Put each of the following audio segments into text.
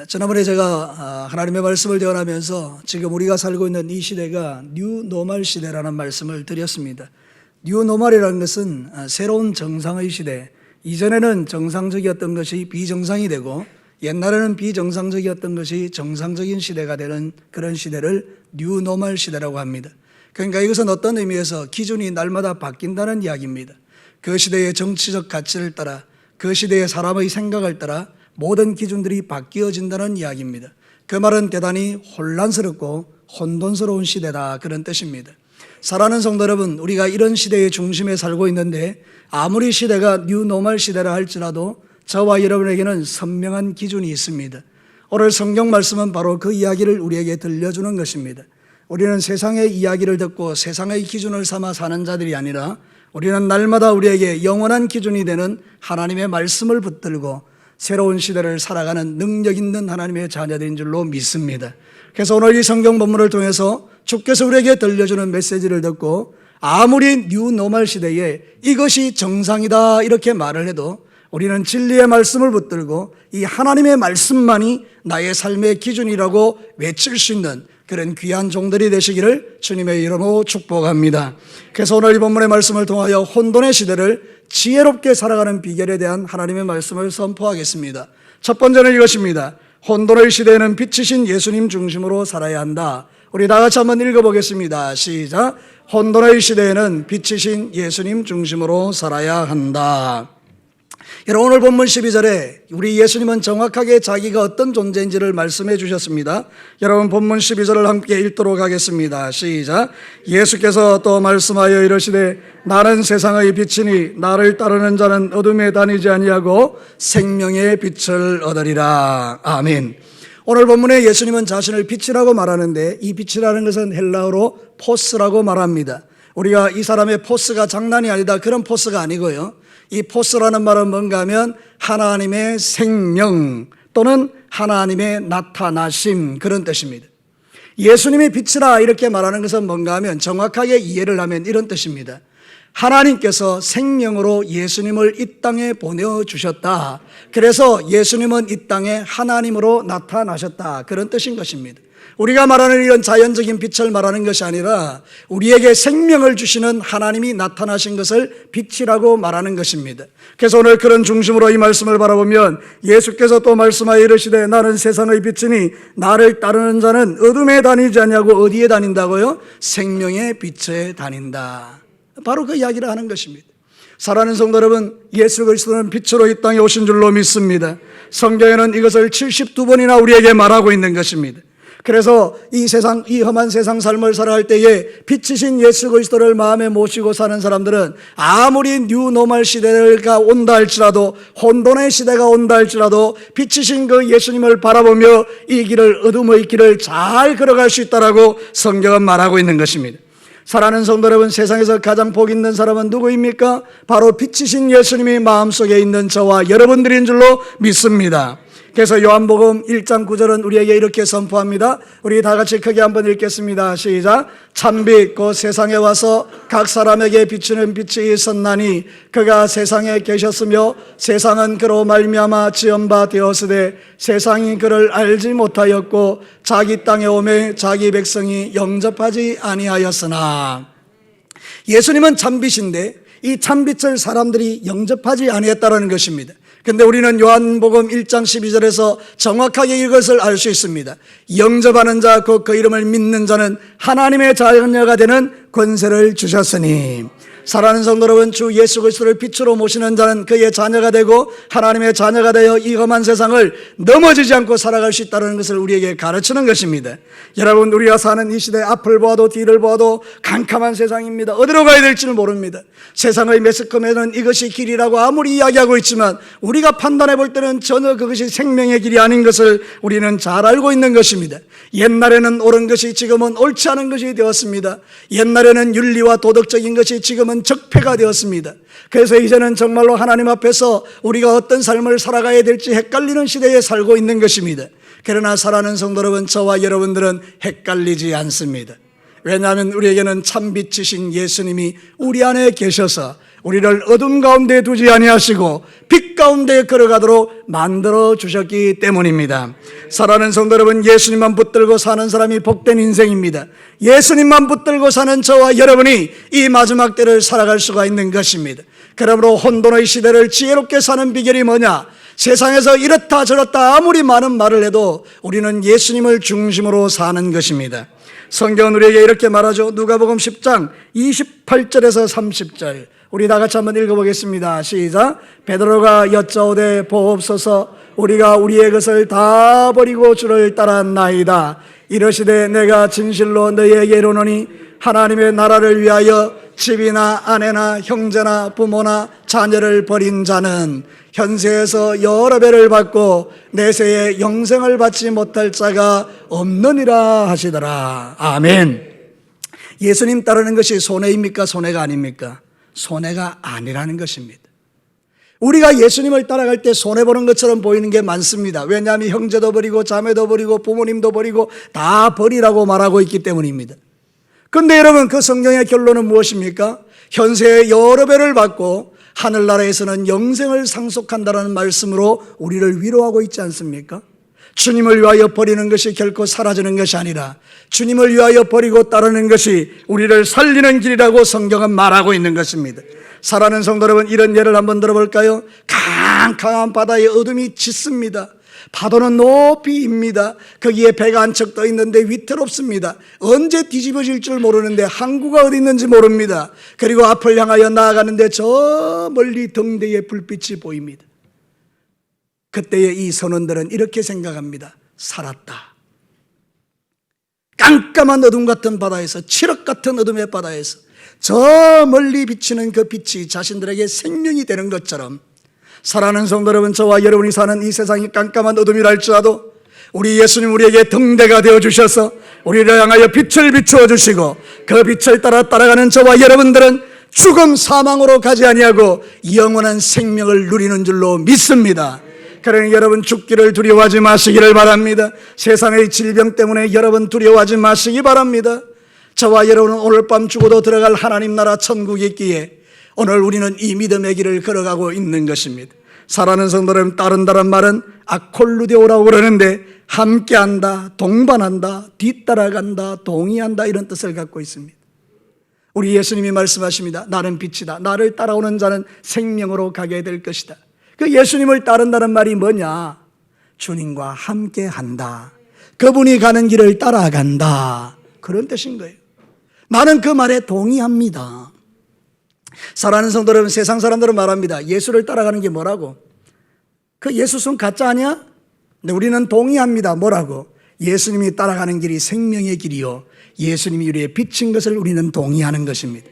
지난번에 제가 하나님의 말씀을 대언하면서 지금 우리가 살고 있는 이 시대가 뉴 노멀 시대라는 말씀을 드렸습니다. 뉴 노멀이라는 것은 새로운 정상의 시대, 이전에는 정상적이었던 것이 비정상이 되고 옛날에는 비정상적이었던 것이 정상적인 시대가 되는 그런 시대를 뉴 노멀 시대라고 합니다. 그러니까 이것은 어떤 의미에서 기준이 날마다 바뀐다는 이야기입니다. 그 시대의 정치적 가치를 따라, 그 시대의 사람의 생각을 따라 모든 기준들이 바뀌어진다는 이야기입니다. 그 말은 대단히 혼란스럽고 혼돈스러운 시대다, 그런 뜻입니다. 사랑하는 성도 여러분, 우리가 이런 시대의 중심에 살고 있는데 아무리 시대가 뉴 노멀 시대라 할지라도 저와 여러분에게는 선명한 기준이 있습니다. 오늘 성경 말씀은 바로 그 이야기를 우리에게 들려주는 것입니다. 우리는 세상의 이야기를 듣고 세상의 기준을 삼아 사는 자들이 아니라 우리는 날마다 우리에게 영원한 기준이 되는 하나님의 말씀을 붙들고 새로운 시대를 살아가는 능력 있는 하나님의 자녀들인 줄로 믿습니다. 그래서 오늘 이 성경 본문을 통해서 주께서 우리에게 들려주는 메시지를 듣고 아무리 뉴 노멀 시대에 이것이 정상이다 이렇게 말을 해도 우리는 진리의 말씀을 붙들고 이 하나님의 말씀만이 나의 삶의 기준이라고 외칠 수 있는 그런 귀한 종들이 되시기를 주님의 이름으로 축복합니다. 그래서 오늘 이 본문의 말씀을 통하여 혼돈의 시대를 지혜롭게 살아가는 비결에 대한 하나님의 말씀을 선포하겠습니다. 첫 번째는 이것입니다. 혼돈의 시대에는 빛이신 예수님 중심으로 살아야 한다. 우리 다 같이 한번 읽어보겠습니다. 시작. 혼돈의 시대에는 빛이신 예수님 중심으로 살아야 한다. 여러분, 오늘 본문 12절에 우리 예수님은 정확하게 자기가 어떤 존재인지를 말씀해 주셨습니다. 여러분, 본문 12절을 함께 읽도록 하겠습니다. 시작. 예수께서 또 말씀하여 이르시되 나는 세상의 빛이니 나를 따르는 자는 어둠에 다니지 아니하고 생명의 빛을 얻으리라. 아멘. 오늘 본문에 예수님은 자신을 빛이라고 말하는데 이 빛이라는 것은 헬라어로 포스라고 말합니다. 우리가 이 사람의 포스가 장난이 아니다, 그런 포스가 아니고요. 이 포스라는 말은 뭔가 하면 하나님의 생명 또는 하나님의 나타나심, 그런 뜻입니다. 예수님이 빛이라 이렇게 말하는 것은 뭔가 하면 정확하게 이해를 하면 이런 뜻입니다. 하나님께서 생명으로 예수님을 이 땅에 보내주셨다. 그래서 예수님은 이 땅에 하나님으로 나타나셨다, 그런 뜻인 것입니다. 우리가 말하는 이런 자연적인 빛을 말하는 것이 아니라 우리에게 생명을 주시는 하나님이 나타나신 것을 빛이라고 말하는 것입니다. 그래서 오늘 그런 중심으로 이 말씀을 바라보면 예수께서 또 말씀하여 이르시되 나는 세상의 빛이니 나를 따르는 자는 어둠에 다니지 아니하고 어디에 다닌다고요? 생명의 빛에 다닌다. 바로 그 이야기를 하는 것입니다. 사랑하는 성도 여러분, 예수 그리스도는 빛으로 이 땅에 오신 줄로 믿습니다. 성경에는 이것을 72번이나 우리에게 말하고 있는 것입니다. 그래서 이 세상, 이 험한 세상 삶을 살아갈 때에 빛이신 예수 그리스도를 마음에 모시고 사는 사람들은 아무리 뉴 노멀 시대가 온다 할지라도, 혼돈의 시대가 온다 할지라도 빛이신 그 예수님을 바라보며 이 길을, 어둠의 길을 잘 걸어갈 수 있다라고 성경은 말하고 있는 것입니다. 사랑하는 성도 여러분, 세상에서 가장 복 있는 사람은 누구입니까? 바로 빛이신 예수님이 마음속에 있는 저와 여러분들인 줄로 믿습니다. 그래서 요한복음 1장 9절은 우리에게 이렇게 선포합니다. 우리 다 같이 크게 한번 읽겠습니다. 시작. 참빛 곧 세상에 와서 각 사람에게 비추는 빛이 있었나니 그가 세상에 계셨으며 세상은 그로 말미암아 지은 바 되었으되 세상이 그를 알지 못하였고 자기 땅에 오매 자기 백성이 영접하지 아니하였으나. 예수님은 참빛인데 이 참빛을 사람들이 영접하지 아니했다는 것입니다. 근데 우리는 요한복음 1장 12절에서 정확하게 이것을 알 수 있습니다. 영접하는 자, 곧 그 이름을 믿는 자는 하나님의 자녀가 되는 권세를 주셨으니. 사랑하는 성도 여러분, 주 예수 그리스도를 빛으로 모시는 자는 그의 자녀가 되고 하나님의 자녀가 되어 이 험한 세상을 넘어지지 않고 살아갈 수 있다는 것을 우리에게 가르치는 것입니다. 여러분, 우리가 사는 이 시대 앞을 보아도 뒤를 보아도 캄캄한 세상입니다. 어디로 가야 될지를 모릅니다. 세상의 매스컴에는 이것이 길이라고 아무리 이야기하고 있지만 우리가 판단해 볼 때는 전혀 그것이 생명의 길이 아닌 것을 우리는 잘 알고 있는 것입니다. 옛날에는 옳은 것이 지금은 옳지 않은 것이 되었습니다. 옛날에는 윤리와 도덕적인 것이 지금은 적폐가 되었습니다. 그래서 이제는 정말로 하나님 앞에서 우리가 어떤 삶을 살아가야 될지 헷갈리는 시대에 살고 있는 것입니다. 그러나 사랑하는 성도 여러분, 저와 여러분들은 헷갈리지 않습니다. 왜냐하면 우리에게는 참빛이신 예수님이 우리 안에 계셔서 우리를 어둠 가운데 두지 아니하시고 빛 가운데 걸어가도록 만들어 주셨기 때문입니다. 사랑하는 성도 여러분, 예수님만 붙들고 사는 사람이 복된 인생입니다. 예수님만 붙들고 사는 저와 여러분이 이 마지막 때를 살아갈 수가 있는 것입니다. 그러므로 혼돈의 시대를 지혜롭게 사는 비결이 뭐냐? 세상에서 이렇다 저렇다 아무리 많은 말을 해도 우리는 예수님을 중심으로 사는 것입니다. 성경은 우리에게 이렇게 말하죠. 누가복음 10장 28절에서 30절, 우리 다 같이 한번 읽어보겠습니다. 시작. 베드로가 여짜오되 보옵소서, 우리가 우리의 것을 다 버리고 주를 따랐나이다. 이러시되 내가 진실로 너희에게 이르노니 하나님의 나라를 위하여 집이나 아내나 형제나 부모나 자녀를 버린 자는 현세에서 여러 배를 받고 내세에 영생을 받지 못할 자가 없느니라 하시더라. 아멘. 예수님 따르는 것이 손해입니까? 손해가 아닙니까? 손해가 아니라는 것입니다. 우리가 예수님을 따라갈 때 손해보는 것처럼 보이는 게 많습니다. 왜냐하면 형제도 버리고 자매도 버리고 부모님도 버리고 다 버리라고 말하고 있기 때문입니다. 그런데 여러분, 그 성경의 결론은 무엇입니까? 현세에 여러 배를 받고 하늘나라에서는 영생을 상속한다는 말씀으로 우리를 위로하고 있지 않습니까? 주님을 위하여 버리는 것이 결코 사라지는 것이 아니라 주님을 위하여 버리고 따르는 것이 우리를 살리는 길이라고 성경은 말하고 있는 것입니다. 사랑하는 성도 여러분, 이런 예를 한번 들어볼까요? 캄캄한 바다에 어둠이 짙습니다. 파도는 높이입니다. 거기에 배가 한 척 떠 있는데 위태롭습니다. 언제 뒤집어질 줄 모르는데 항구가 어디 있는지 모릅니다. 그리고 앞을 향하여 나아가는데 저 멀리 등대의 불빛이 보입니다. 그때의 이 선원들은 이렇게 생각합니다. 살았다. 깜깜한 어둠 같은 바다에서, 칠흑 같은 어둠의 바다에서 저 멀리 비치는 그 빛이 자신들에게 생명이 되는 것처럼, 사랑하는 성도 여러분, 저와 여러분이 사는 이 세상이 깜깜한 어둠이라 할지라도 우리 예수님 우리에게 등대가 되어주셔서 우리를 향하여 빛을 비추어 주시고 그 빛을 따라가는 저와 여러분들은 죽음 사망으로 가지 아니하고 영원한 생명을 누리는 줄로 믿습니다. 그러니 여러분, 죽기를 두려워하지 마시기를 바랍니다. 세상의 질병 때문에 여러분 두려워하지 마시기 바랍니다. 저와 여러분은 오늘 밤 죽어도 들어갈 하나님 나라 천국이 있기에 오늘 우리는 이 믿음의 길을 걸어가고 있는 것입니다. 사랑하는 성도 여러분, 따른다는 말은 아콜루데오라고 그러는데 함께한다, 동반한다, 뒤따라간다, 동의한다, 이런 뜻을 갖고 있습니다. 우리 예수님이 말씀하십니다. 나는 빛이다. 나를 따라오는 자는 생명으로 가게 될 것이다. 그 예수님을 따른다는 말이 뭐냐? 주님과 함께한다. 그분이 가는 길을 따라간다. 그런 뜻인 거예요. 나는 그 말에 동의합니다. 사랑하는 성도 여러분, 세상 사람들은 말합니다. 예수를 따라가는 게 뭐라고? 그 예수는 가짜 아니야? 근데 우리는 동의합니다. 뭐라고? 예수님이 따라가는 길이 생명의 길이요, 예수님이 우리의 빛인 것을 우리는 동의하는 것입니다.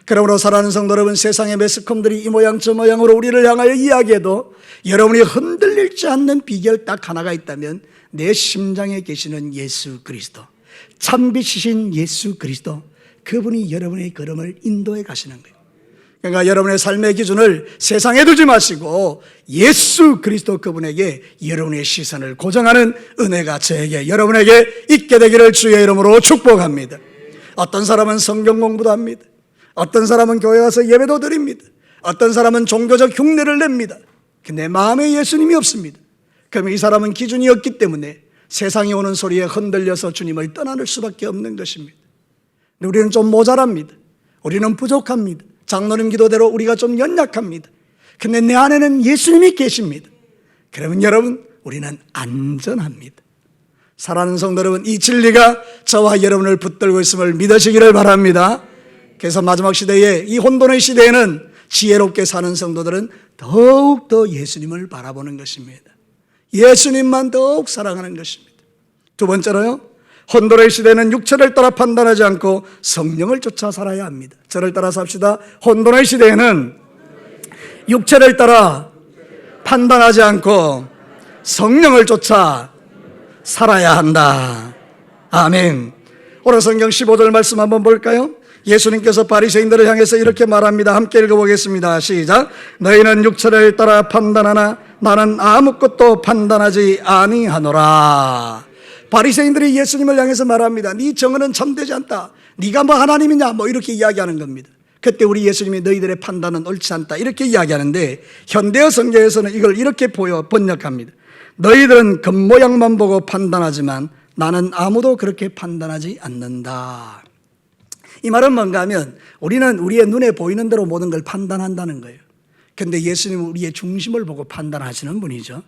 그러므로 사랑하는 성도 여러분, 세상의 매스컴들이 이 모양 저 모양으로 우리를 향하여 이야기해도 여러분이 흔들리지 않는 비결 딱 하나가 있다면 내 심장에 계시는 예수 그리스도, 참빛이신 예수 그리스도, 그분이 여러분의 걸음을 인도해 가시는 거예요. 그러니까 여러분의 삶의 기준을 세상에 두지 마시고 예수 그리스도 그분에게 여러분의 시선을 고정하는 은혜가 저에게, 여러분에게 있게 되기를 주의 이름으로 축복합니다. 어떤 사람은 성경 공부도 합니다. 어떤 사람은 교회 와서 예배도 드립니다. 어떤 사람은 종교적 흉내를 냅니다. 근데 마음에 예수님이 없습니다. 그럼 이 사람은 기준이 없기 때문에 세상이 오는 소리에 흔들려서 주님을 떠나는 수밖에 없는 것입니다. 근데 우리는 좀 모자랍니다. 우리는 부족합니다. 장로님 기도대로 우리가 좀 연약합니다. 근데 내 안에는 예수님이 계십니다. 그러면 여러분, 우리는 안전합니다. 사랑하는 성도 여러분, 이 진리가 저와 여러분을 붙들고 있음을 믿으시기를 바랍니다. 그래서 마지막 시대에, 이 혼돈의 시대에는 지혜롭게 사는 성도들은 더욱더 예수님을 바라보는 것입니다. 예수님만 더욱 사랑하는 것입니다. 두 번째로요, 혼돈의 시대는 육체를 따라 판단하지 않고 성령을 쫓아 살아야 합니다. 저를 따라 삽시다. 혼돈의 시대에는 육체를 따라 판단하지 않고 성령을 쫓아 살아야 한다. 아멘. 오늘 성경 15절 말씀 한번 볼까요? 예수님께서 바리새인들을 향해서 이렇게 말합니다. 함께 읽어보겠습니다. 시작. 너희는 육체를 따라 판단하나 나는 아무것도 판단하지 아니하노라. 바리새인들이 예수님을 향해서 말합니다. 네 정언은 참되지 않다. 네가 뭐 하나님이냐, 뭐 이렇게 이야기하는 겁니다. 그때 우리 예수님이 너희들의 판단은 옳지 않다 이렇게 이야기하는데, 현대어 성경에서는 이걸 이렇게 번역합니다. 너희들은 겉모양만 보고 판단하지만 나는 아무도 그렇게 판단하지 않는다. 이 말은 뭔가 하면 우리는 우리의 눈에 보이는 대로 모든 걸 판단한다는 거예요. 그런데 예수님은 우리의 중심을 보고 판단하시는 분이죠.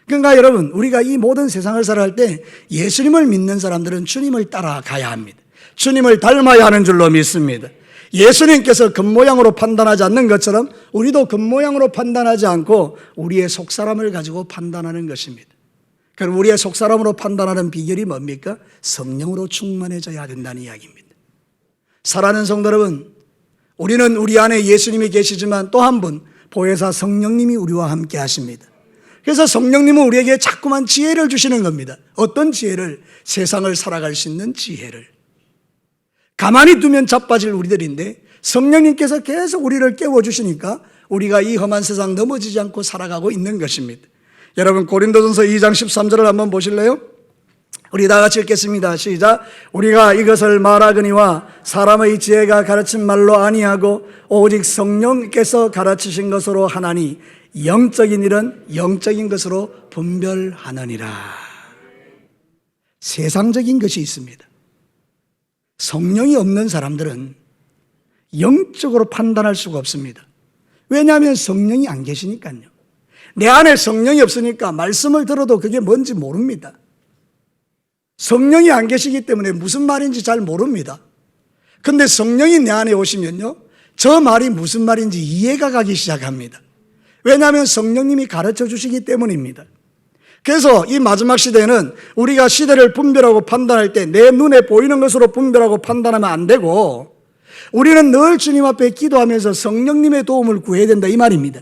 그러니까 여러분, 우리가 이 모든 세상을 살아갈 때 예수님을 믿는 사람들은 주님을 따라가야 합니다. 주님을 닮아야 하는 줄로 믿습니다. 예수님께서 겉모양으로 판단하지 않는 것처럼 우리도 겉모양으로 판단하지 않고 우리의 속사람을 가지고 판단하는 것입니다. 그럼 우리의 속사람으로 판단하는 비결이 뭡니까? 성령으로 충만해져야 된다는 이야기입니다. 사랑하는 성도 여러분, 우리는 우리 안에 예수님이 계시지만 또 한 분 보혜사 성령님이 우리와 함께 하십니다. 그래서 성령님은 우리에게 자꾸만 지혜를 주시는 겁니다. 어떤 지혜를? 세상을 살아갈 수 있는 지혜를. 가만히 두면 자빠질 우리들인데 성령님께서 계속 우리를 깨워주시니까 우리가 이 험한 세상 넘어지지 않고 살아가고 있는 것입니다. 여러분, 고린도전서 2장 13절을 한번 보실래요? 우리 다 같이 읽겠습니다. 시작. 우리가 이것을 말하거니와 사람의 지혜가 가르친 말로 아니하고 오직 성령께서 가르치신 것으로 하나니 영적인 일은 영적인 것으로 분별하느니라. 세상적인 것이 있습니다. 성령이 없는 사람들은 영적으로 판단할 수가 없습니다. 왜냐하면 성령이 안 계시니까요. 내 안에 성령이 없으니까 말씀을 들어도 그게 뭔지 모릅니다. 성령이 안 계시기 때문에 무슨 말인지 잘 모릅니다. 근데 성령이 내 안에 오시면요, 저 말이 무슨 말인지 이해가 가기 시작합니다. 왜냐하면 성령님이 가르쳐 주시기 때문입니다. 그래서 이 마지막 시대는 우리가 시대를 분별하고 판단할 때 내 눈에 보이는 것으로 분별하고 판단하면 안 되고, 우리는 늘 주님 앞에 기도하면서 성령님의 도움을 구해야 된다 이 말입니다.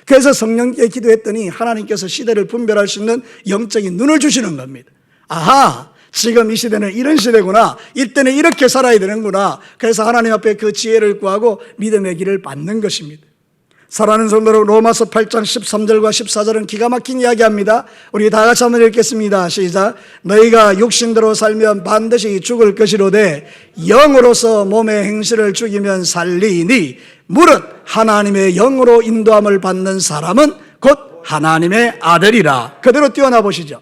그래서 성령께 기도했더니 하나님께서 시대를 분별할 수 있는 영적인 눈을 주시는 겁니다. 아하, 지금 이 시대는 이런 시대구나, 이때는 이렇게 살아야 되는구나. 그래서 하나님 앞에 그 지혜를 구하고 믿음의 길을 받는 것입니다. 사랑하는 성도 여러분, 로마서 8장 13절과 14절은 기가 막힌 이야기합니다. 우리 다 같이 한번 읽겠습니다. 시작. 너희가 육신대로 살면 반드시 죽을 것이로되 영으로서 몸의 행실을 죽이면 살리니 무릇 하나님의 영으로 인도함을 받는 사람은 곧 하나님의 아들이라. 그대로 띄워놔 보시죠.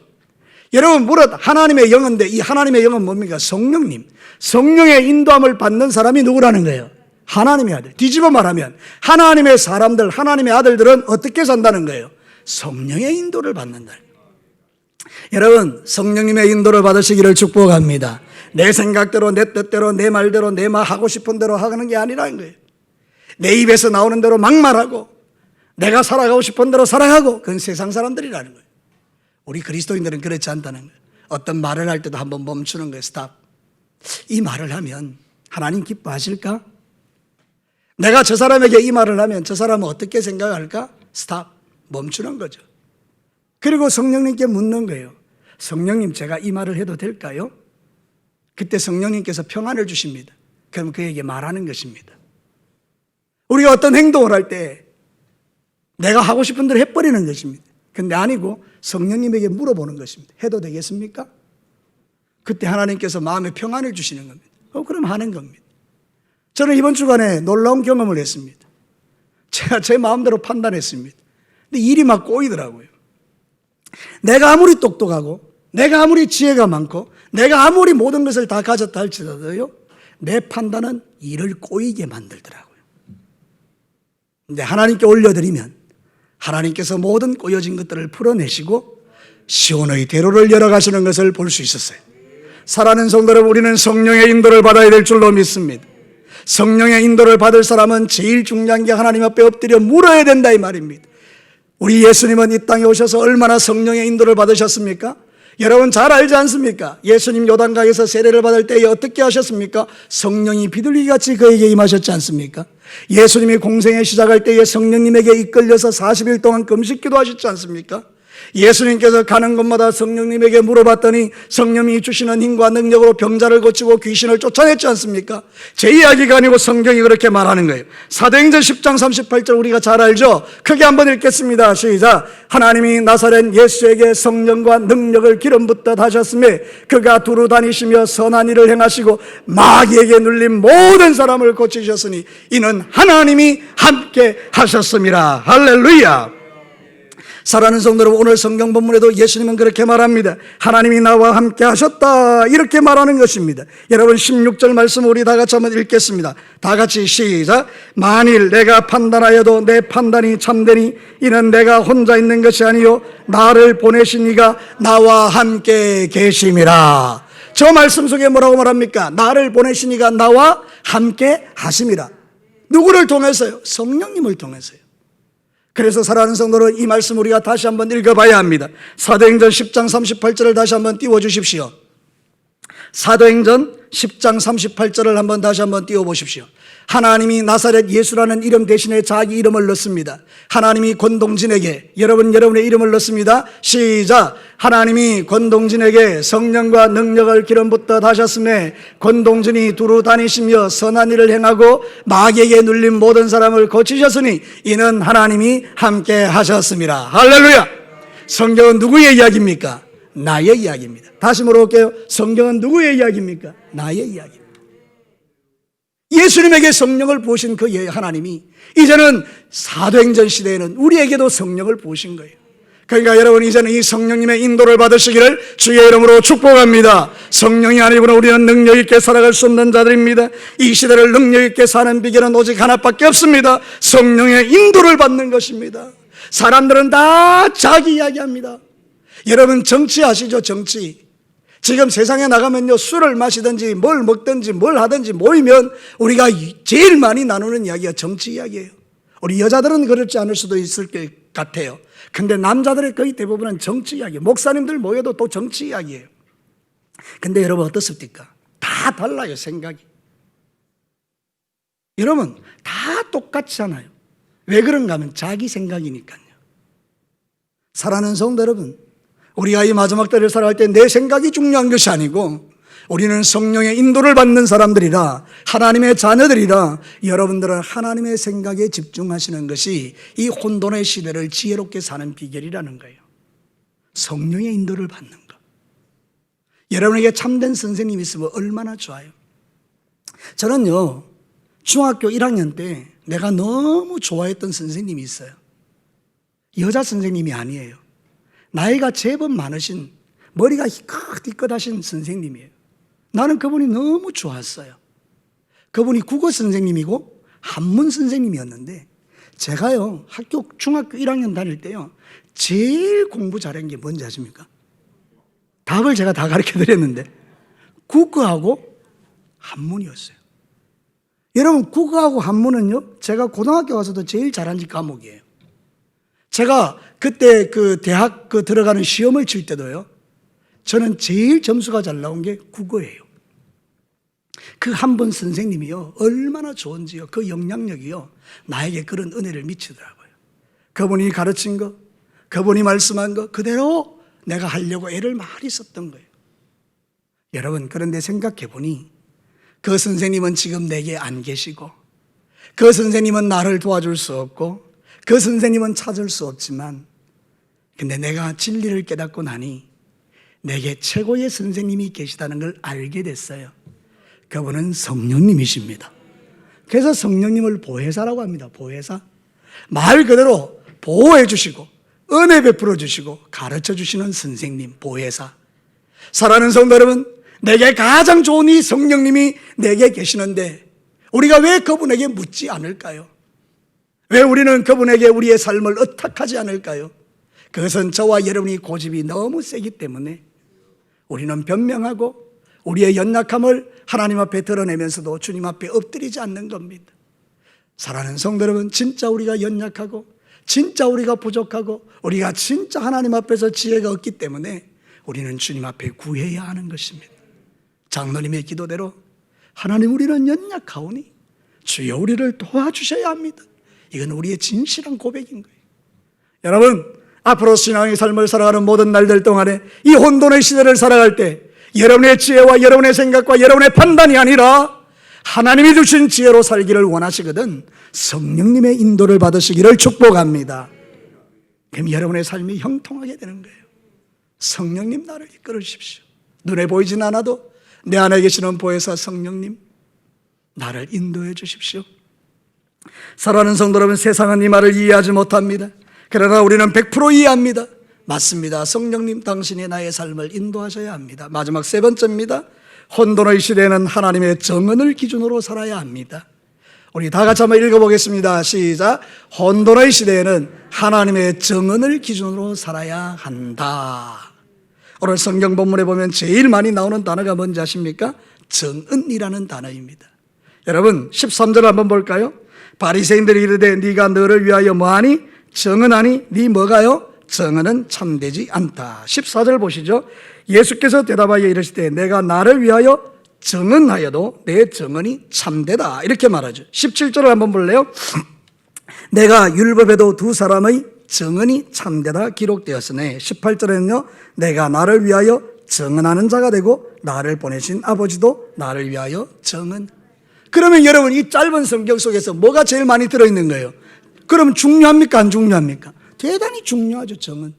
여러분, 무릇 하나님의 영인데 이 하나님의 영은 뭡니까? 성령님. 성령의 인도함을 받는 사람이 누구라는 거예요? 하나님의 아들. 뒤집어 말하면 하나님의 사람들, 하나님의 아들들은 어떻게 산다는 거예요? 성령의 인도를 받는다. 여러분, 성령님의 인도를 받으시기를 축복합니다. 내 생각대로, 내 뜻대로, 내 말대로, 내 말 하고 싶은 대로 하는 게 아니라는 거예요. 내 입에서 나오는 대로 막 말하고 내가 살아가고 싶은 대로 살아가고, 그건 세상 사람들이라는 거예요. 우리 그리스도인들은 그렇지 않다는 거예요. 어떤 말을 할 때도 한번 멈추는 거예요. 스탑. 이 말을 하면 하나님 기뻐하실까? 내가 저 사람에게 이 말을 하면 저 사람은 어떻게 생각할까? 스탑. 멈추는 거죠. 그리고 성령님께 묻는 거예요. 성령님, 제가 이 말을 해도 될까요? 그때 성령님께서 평안을 주십니다. 그럼 그에게 말하는 것입니다. 우리가 어떤 행동을 할 때 내가 하고 싶은 대로 해버리는 것입니다. 근데 아니고 성령님에게 물어보는 것입니다. 해도 되겠습니까? 그때 하나님께서 마음에 평안을 주시는 겁니다. 그럼 하는 겁니다. 저는 이번 주간에 놀라운 경험을 했습니다. 제가 제 마음대로 판단했습니다. 근데 일이 막 꼬이더라고요. 내가 아무리 똑똑하고 내가 아무리 지혜가 많고 내가 아무리 모든 것을 다 가졌다 할지라도요, 내 판단은 일을 꼬이게 만들더라고요. 근데 하나님께 올려드리면 하나님께서 모든 꼬여진 것들을 풀어내시고 시온의 대로를 열어가시는 것을 볼 수 있었어요. 사랑하는 성도 여러분, 우리는 성령의 인도를 받아야 될 줄로 믿습니다. 성령의 인도를 받을 사람은 제일 중요한 게 하나님 앞에 엎드려 물어야 된다 이 말입니다. 우리 예수님은 이 땅에 오셔서 얼마나 성령의 인도를 받으셨습니까? 여러분 잘 알지 않습니까? 예수님 요단강에서 세례를 받을 때에 어떻게 하셨습니까? 성령이 비둘기같이 그에게 임하셨지 않습니까? 예수님이 공생에 시작할 때에 성령님에게 이끌려서 40일 동안 금식기도 하셨지 않습니까? 예수님께서 가는 곳마다 성령님에게 물어봤더니 성령이 주시는 힘과 능력으로 병자를 고치고 귀신을 쫓아냈지 않습니까? 제 이야기가 아니고 성경이 그렇게 말하는 거예요. 사도행전 10장 38절 우리가 잘 알죠? 크게 한번 읽겠습니다. 시작. 하나님이 나사렛 예수에게 성령과 능력을 기름 붓듯 하셨으며 그가 두루 다니시며 선한 일을 행하시고 마귀에게 눌린 모든 사람을 고치셨으니 이는 하나님이 함께 하셨습니다. 할렐루야. 사랑하는 성도 여러분, 오늘 성경 본문에도 예수님은 그렇게 말합니다. 하나님이 나와 함께 하셨다, 이렇게 말하는 것입니다. 여러분 16절 말씀 우리 다 같이 한번 읽겠습니다. 다 같이 시작. 만일 내가 판단하여도 내 판단이 참되니 이는 내가 혼자 있는 것이 아니요 나를 보내신 이가 나와 함께 계심이라. 저 말씀 속에 뭐라고 말합니까? 나를 보내신 이가 나와 함께 하심이라. 누구를 통해서요? 성령님을 통해서요. 그래서 사랑하는 성도는 이 말씀 우리가 다시 한번 읽어봐야 합니다. 사도행전 10장 38절을 다시 한번 띄워주십시오. 사도행전 10장 38절을 한번 다시 한번 띄워보십시오. 하나님이 나사렛 예수라는 이름 대신에 자기 이름을 넣습니다. 하나님이 권동진에게, 여러분의 이름을 넣습니다. 시작. 하나님이 권동진에게 성령과 능력을 기름 붓듯 하셨음에 권동진이 두루 다니시며 선한 일을 행하고 마귀에게 눌린 모든 사람을 고치셨으니 이는 하나님이 함께 하셨습니다. 할렐루야. 성경은 누구의 이야기입니까? 나의 이야기입니다. 다시 물어볼게요. 성경은 누구의 이야기입니까? 나의 이야기입니다. 예수님에게 성령을 부으신 그 하나님이 이제는 사도행전 시대에는 우리에게도 성령을 부으신 거예요. 그러니까 여러분 이제는 이 성령님의 인도를 받으시기를 주의 이름으로 축복합니다. 성령이 아니고는 우리는 능력 있게 살아갈 수 없는 자들입니다. 이 시대를 능력 있게 사는 비결은 오직 하나밖에 없습니다. 성령의 인도를 받는 것입니다. 사람들은 다 자기 이야기합니다. 여러분 정치 아시죠? 정치. 지금 세상에 나가면요, 술을 마시든지 뭘 먹든지 뭘 하든지 모이면 우리가 제일 많이 나누는 이야기가 정치 이야기예요. 우리 여자들은 그렇지 않을 수도 있을 것 같아요. 근데 남자들의 거의 대부분은 정치 이야기. 목사님들 모여도 또 정치 이야기예요. 근데 여러분 어떻습니까? 다 달라요, 생각이. 여러분 다 똑같잖아요. 왜 그런가 하면 자기 생각이니까요. 사랑하는 성도 여러분, 우리가 이 마지막 때를 살아갈 때 내 생각이 중요한 것이 아니고 우리는 성령의 인도를 받는 사람들이라, 하나님의 자녀들이라, 여러분들은 하나님의 생각에 집중하시는 것이 이 혼돈의 시대를 지혜롭게 사는 비결이라는 거예요. 성령의 인도를 받는 것. 여러분에게 참된 선생님이 있으면 얼마나 좋아요. 저는요, 중학교 1학년 때 내가 너무 좋아했던 선생님이 있어요. 여자 선생님이 아니에요. 나이가 제법 많으신, 머리가 희끗희끗하신 선생님이에요. 나는 그분이 너무 좋았어요. 그분이 국어 선생님이고 한문 선생님이었는데 제가요, 중학교 1학년 다닐 때요, 제일 공부 잘한 게 뭔지 아십니까? 답을 제가 다 가르쳐 드렸는데 국어하고 한문이었어요. 여러분 국어하고 한문은요, 제가 고등학교 가서도 제일 잘한 과목이에요. 제가 그때 그 대학 들어가는 시험을 칠 때도요, 저는 제일 점수가 잘 나온 게 국어예요. 그 한 분 선생님이요, 얼마나 좋은지요. 그 영향력이요, 나에게 그런 은혜를 미치더라고요. 그분이 가르친 거, 그분이 말씀한 거 그대로 내가 하려고 애를 많이 썼던 거예요. 여러분, 그런데 생각해 보니 그 선생님은 지금 내게 안 계시고, 그 선생님은 나를 도와줄 수 없고, 그 선생님은 찾을 수 없지만, 근데 내가 진리를 깨닫고 나니 내게 최고의 선생님이 계시다는 걸 알게 됐어요. 그분은 성령님이십니다. 그래서 성령님을 보혜사라고 합니다. 보혜사. 말 그대로 보호해 주시고 은혜 베풀어 주시고 가르쳐 주시는 선생님, 보혜사. 사랑하는 성도 여러분, 내게 가장 좋은 이 성령님이 내게 계시는데 우리가 왜 그분에게 묻지 않을까요? 왜 우리는 그분에게 우리의 삶을 의탁하지 않을까요? 그것은 저와 여러분이 고집이 너무 세기 때문에 우리는 변명하고 우리의 연약함을 하나님 앞에 드러내면서도 주님 앞에 엎드리지 않는 겁니다. 사랑하는 성도 여러분, 진짜 우리가 연약하고 진짜 우리가 부족하고 우리가 진짜 하나님 앞에서 지혜가 없기 때문에 우리는 주님 앞에 구해야 하는 것입니다. 장로님의 기도대로 하나님, 우리는 연약하오니 주여 우리를 도와주셔야 합니다. 이건 우리의 진실한 고백인 거예요. 여러분, 앞으로 신앙의 삶을 살아가는 모든 날들 동안에 이 혼돈의 시대를 살아갈 때 여러분의 지혜와 여러분의 생각과 여러분의 판단이 아니라 하나님이 주신 지혜로 살기를 원하시거든 성령님의 인도를 받으시기를 축복합니다. 그럼 여러분의 삶이 형통하게 되는 거예요. 성령님 나를 이끌어 주십시오. 눈에 보이진 않아도 내 안에 계시는 보혜사 성령님 나를 인도해 주십시오. 사랑하는 성도 여러분, 세상은 이 말을 이해하지 못합니다. 그러나 우리는 100% 이해합니다. 맞습니다. 성령님 당신이 나의 삶을 인도하셔야 합니다. 마지막 세 번째입니다. 혼돈의 시대에는 하나님의 정언을 기준으로 살아야 합니다. 우리 다 같이 한번 읽어보겠습니다. 시작. 혼돈의 시대에는 하나님의 정언을 기준으로 살아야 한다. 오늘 성경 본문에 보면 제일 많이 나오는 단어가 뭔지 아십니까? 정언이라는 단어입니다. 여러분 13절 한번 볼까요? 바리새인들이 이르되 네가 너를 위하여 뭐하니? 정언하니? 네 뭐가요? 정언은 참되지 않다. 14절 보시죠. 예수께서 대답하여 이르시되 내가 나를 위하여 정언하여도 내 정언이 참되다 이렇게 말하죠. 17절을 한번 볼래요? 내가 율법에도 두 사람의 정언이 참되다 기록되었으니 18절에는요 내가 나를 위하여 정언하는 자가 되고 나를 보내신 아버지도 나를 위하여 정언. 그러면 여러분 이 짧은 성경 속에서 뭐가 제일 많이 들어있는 거예요? 그럼 중요합니까 안 중요합니까? 대단히 중요하죠. 정언.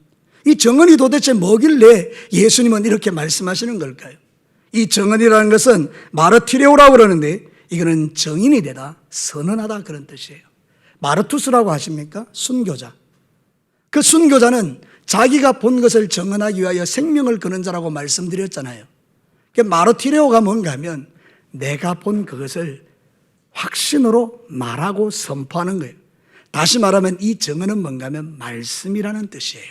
이 정언이 도대체 뭐길래 예수님은 이렇게 말씀하시는 걸까요? 이 정언이라는 것은 마르티레오라고 그러는데 이거는 정인이 되다, 선언하다 그런 뜻이에요. 마르투스라고 하십니까? 순교자. 그 순교자는 자기가 본 것을 정언하기 위하여 생명을 거는 자라고 말씀드렸잖아요. 마르티레오가 뭔가 하면 내가 본 그것을 확신으로 말하고 선포하는 거예요. 다시 말하면 이 정언은 뭔가 하면 말씀이라는 뜻이에요.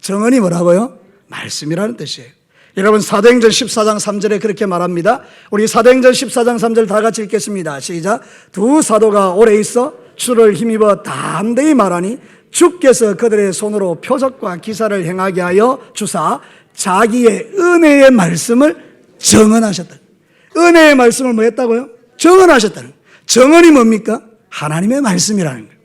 정언이 뭐라고요? 말씀이라는 뜻이에요. 여러분 사도행전 14장 3절에 그렇게 말합니다. 우리 사도행전 14장 3절 다 같이 읽겠습니다. 시작. 두 사도가 오래 있어 주를 힘입어 담대히 말하니 주께서 그들의 손으로 표적과 기사를 행하게 하여 주사 자기의 은혜의 말씀을 정언하셨다. 은혜의 말씀을 뭐 했다고요? 정언하셨다는. 정언이 뭡니까? 하나님의 말씀이라는 거예요.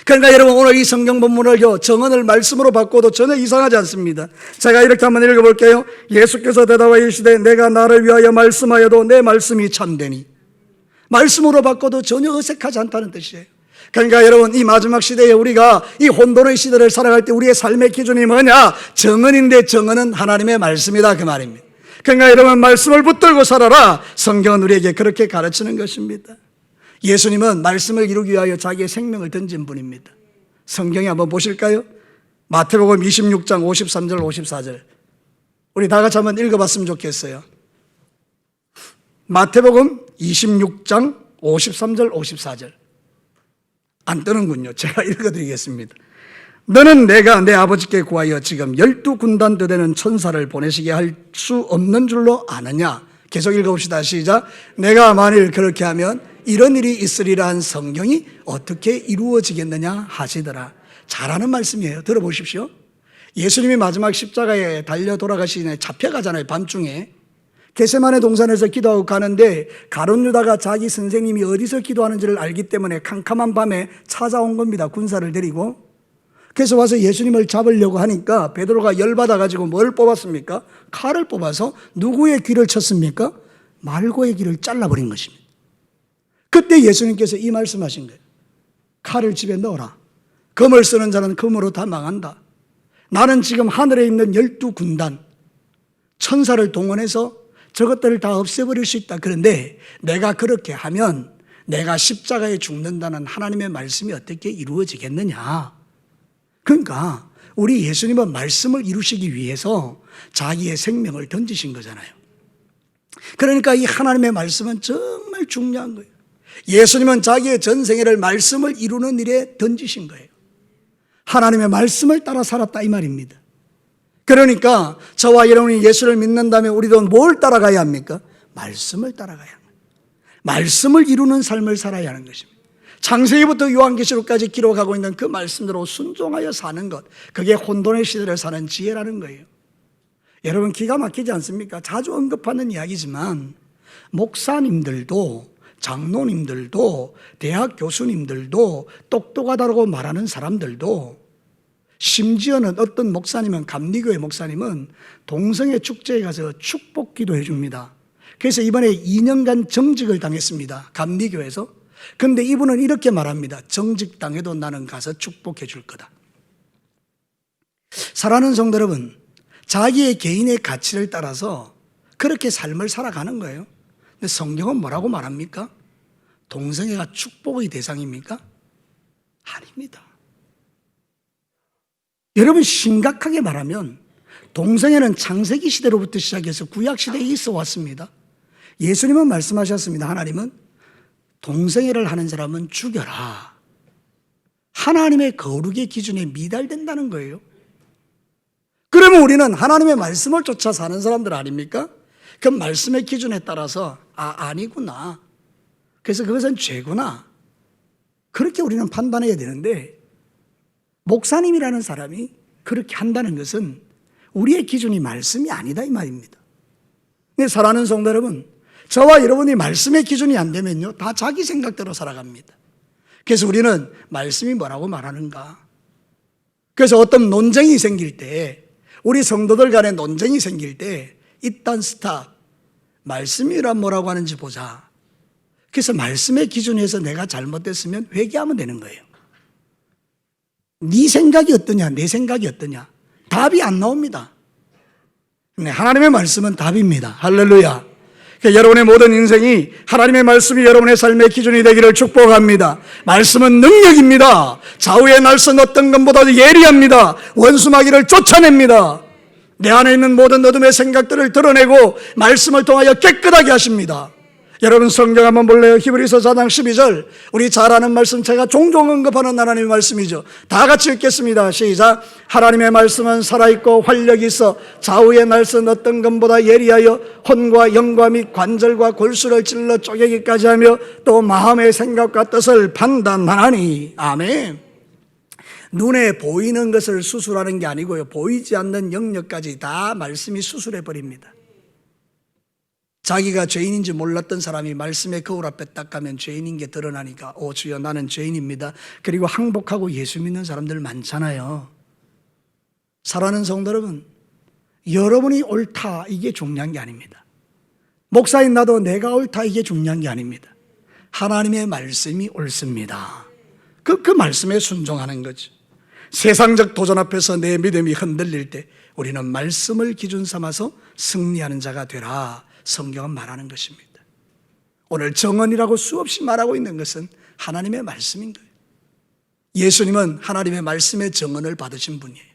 그러니까 여러분 오늘 이 성경 본문을 정언을 말씀으로 바꿔도 전혀 이상하지 않습니다. 제가 이렇게 한번 읽어볼게요. 예수께서 대답하여 이르시되 내가 나를 위하여 말씀하여도 내 말씀이 참되니. 말씀으로 바꿔도 전혀 어색하지 않다는 뜻이에요. 그러니까 여러분 이 마지막 시대에 우리가 이 혼돈의 시대를 살아갈 때 우리의 삶의 기준이 뭐냐? 정언인데 정언은 하나님의 말씀이다 그 말입니다. 그러니까 여러분 말씀을 붙들고 살아라. 성경은 우리에게 그렇게 가르치는 것입니다. 예수님은 말씀을 이루기 위하여 자기의 생명을 던진 분입니다. 성경에 한번 보실까요? 마태복음 26장 53절 54절 우리 다 같이 한번 읽어봤으면 좋겠어요. 마태복음 26장 53절 54절 안 뜨는군요. 제가 읽어드리겠습니다. 너는 내가 내 아버지께 구하여 지금 12군단도 되는 천사를 보내시게 할 수 없는 줄로 아느냐. 계속 읽어봅시다. 시작. 내가 만일 그렇게 하면 이런 일이 있으리라 한 성경이 어떻게 이루어지겠느냐 하시더라. 잘하는 말씀이에요. 들어보십시오. 예수님이 마지막 십자가에 달려 돌아가시기 전에 잡혀가잖아요. 밤중에 겟세마네 동산에서 기도하고 가는데 가룟 유다가 자기 선생님이 어디서 기도하는지를 알기 때문에 캄캄한 밤에 찾아온 겁니다. 군사를 데리고. 그래서 와서 예수님을 잡으려고 하니까 베드로가 열받아가지고 뭘 뽑았습니까? 칼을 뽑아서 누구의 귀를 쳤습니까? 말고의 귀를 잘라버린 것입니다. 그때 예수님께서 이 말씀하신 거예요. 칼을 집에 넣어라. 검을 쓰는 자는 검으로 다 망한다. 나는 지금 하늘에 있는 12군단 천사를 동원해서 저것들을 다 없애버릴 수 있다. 그런데 내가 그렇게 하면 내가 십자가에 죽는다는 하나님의 말씀이 어떻게 이루어지겠느냐. 그러니까 우리 예수님은 말씀을 이루시기 위해서 자기의 생명을 던지신 거잖아요. 그러니까 이 하나님의 말씀은 정말 중요한 거예요. 예수님은 자기의 전생애를 말씀을 이루는 일에 던지신 거예요. 하나님의 말씀을 따라 살았다 이 말입니다. 그러니까 저와 여러분이 예수를 믿는다면 우리도 뭘 따라가야 합니까? 말씀을 따라가야 합니다. 말씀을 이루는 삶을 살아야 하는 것입니다. 창세기부터 요한계시록까지 기록하고 있는 그 말씀대로 순종하여 사는 것, 그게 혼돈의 시대를 사는 지혜라는 거예요. 여러분 기가 막히지 않습니까? 자주 언급하는 이야기지만 목사님들도 장로님들도 대학 교수님들도 똑똑하다고 말하는 사람들도 심지어는 어떤 목사님은, 감리교회 목사님은 동성애 축제에 가서 축복 기도해 줍니다. 그래서 이번에 2년간 정직을 당했습니다. 감리교회에서. 그런데 이분은 이렇게 말합니다. 정직당해도 나는 가서 축복해 줄 거다. 사랑하는 성도 여러분, 자기의 개인의 가치를 따라서 그렇게 삶을 살아가는 거예요. 근데 성경은 뭐라고 말합니까? 동성애가 축복의 대상입니까? 아닙니다. 여러분, 심각하게 말하면 동성애는 창세기 시대로부터 시작해서 구약 시대에 있어 왔습니다. 예수님은 말씀하셨습니다. 하나님은 동성애를 하는 사람은 죽여라. 하나님의 거룩의 기준에 미달된다는 거예요. 그러면 우리는 하나님의 말씀을 쫓아 사는 사람들 아닙니까? 그 말씀의 기준에 따라서 아니구나. 그래서 그것은 죄구나. 그렇게 우리는 판단해야 되는데, 목사님이라는 사람이 그렇게 한다는 것은 우리의 기준이 말씀이 아니다 이 말입니다. 근데 사랑하는 성도 여러분, 저와 여러분이 말씀의 기준이 안 되면요, 다 자기 생각대로 살아갑니다. 그래서 우리는 말씀이 뭐라고 말하는가. 그래서 어떤 논쟁이 생길 때, 우리 성도들 간에 논쟁이 생길 때 일단 스탑. 말씀이란 뭐라고 하는지 보자. 그래서 말씀의 기준에서 내가 잘못됐으면 회개하면 되는 거예요. 네 생각이 어떠냐, 내 생각이 어떠냐, 답이 안 나옵니다. 네, 하나님의 말씀은 답입니다. 할렐루야. 그러니까 여러분의 모든 인생이 하나님의 말씀이 여러분의 삶의 기준이 되기를 축복합니다. 말씀은 능력입니다. 좌우의 날선 어떤 것보다도 예리합니다. 원수마귀를 쫓아냅니다. 내 안에 있는 모든 어둠의 생각들을 드러내고 말씀을 통하여 깨끗하게 하십니다. 여러분, 성경 한번 볼래요? 히브리서 4장 12절. 우리 잘 아는 말씀, 제가 종종 언급하는 하나님의 말씀이죠. 다 같이 읽겠습니다. 시작. 하나님의 말씀은 살아있고 활력이 있어 좌우의 날선 어떤 것보다 예리하여 혼과 영과 및 관절과 골수를 찔러 쪼개기까지 하며 또 마음의 생각과 뜻을 판단하나니. 아멘. 눈에 보이는 것을 수술하는 게 아니고요, 보이지 않는 영역까지 다 말씀이 수술해 버립니다. 자기가 죄인인지 몰랐던 사람이 말씀의 거울 앞에 딱 가면 죄인인 게 드러나니까 주여 나는 죄인입니다. 그리고 항복하고 예수 믿는 사람들 많잖아요. 사랑하는 성도 여러분, 여러분이 옳다 이게 중요한 게 아닙니다. 목사인 나도 내가 옳다 이게 중요한 게 아닙니다. 하나님의 말씀이 옳습니다. 그 말씀에 순종하는 거죠. 세상적 도전 앞에서 내 믿음이 흔들릴 때 우리는 말씀을 기준 삼아서 승리하는 자가 되라. 성경은 말하는 것입니다. 오늘 정언이라고 수없이 말하고 있는 것은 하나님의 말씀인 거예요. 예수님은 하나님의 말씀의 정언을 받으신 분이에요.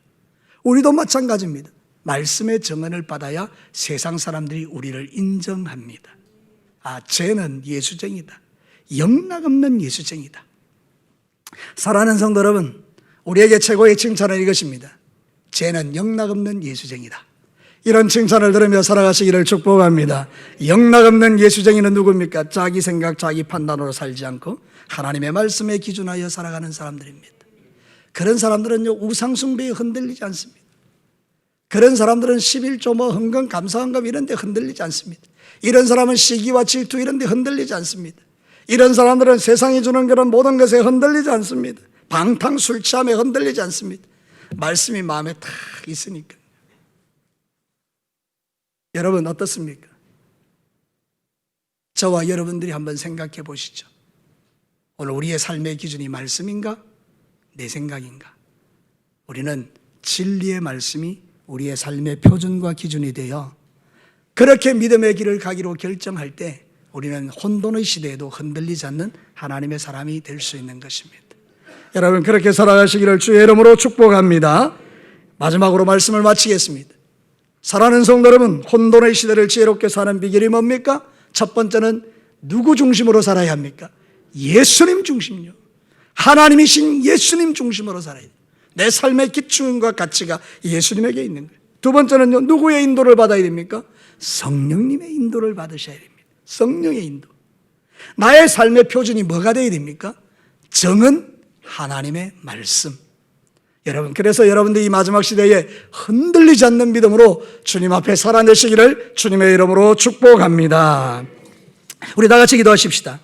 우리도 마찬가지입니다. 말씀의 정언을 받아야 세상 사람들이 우리를 인정합니다. 쟤는 예수쟁이다. 영락없는 예수쟁이다. 사랑하는 성도 여러분, 우리에게 최고의 칭찬은 이것입니다. 쟤는 영락없는 예수쟁이다. 이런 칭찬을 들으며 살아가시기를 축복합니다. 영락없는 예수쟁이는 누굽니까? 자기 생각, 자기 판단으로 살지 않고 하나님의 말씀에 기준하여 살아가는 사람들입니다. 그런 사람들은요, 우상숭배에 흔들리지 않습니다. 그런 사람들은 11조 헌금, 감사헌금 이런 데 흔들리지 않습니다. 이런 사람은 시기와 질투 이런 데 흔들리지 않습니다. 이런 사람들은 세상이 주는 그런 모든 것에 흔들리지 않습니다. 방탕 술 취함에 흔들리지 않습니다. 말씀이 마음에 탁 있으니까. 여러분 어떻습니까? 저와 여러분들이 한번 생각해 보시죠. 오늘 우리의 삶의 기준이 말씀인가? 내 생각인가? 우리는 진리의 말씀이 우리의 삶의 표준과 기준이 되어 그렇게 믿음의 길을 가기로 결정할 때 우리는 혼돈의 시대에도 흔들리지 않는 하나님의 사람이 될 수 있는 것입니다. 여러분 그렇게 살아가시기를 주의 이름으로 축복합니다. 마지막으로 말씀을 마치겠습니다. 사랑하는 성도 여러분, 혼돈의 시대를 지혜롭게 사는 비결이 뭡니까? 첫 번째는 누구 중심으로 살아야 합니까? 예수님 중심요. 하나님이신 예수님 중심으로 살아야 돼요. 내 삶의 기준과 가치가 예수님에게 있는 거예요. 두 번째는요, 누구의 인도를 받아야 됩니까? 성령님의 인도를 받으셔야 됩니다. 성령의 인도. 나의 삶의 표준이 뭐가 되어야 됩니까? 정은 하나님의 말씀. 여러분, 그래서 여러분들이 이 마지막 시대에 흔들리지 않는 믿음으로 주님 앞에 살아내시기를 주님의 이름으로 축복합니다. 우리 다 같이 기도하십시다.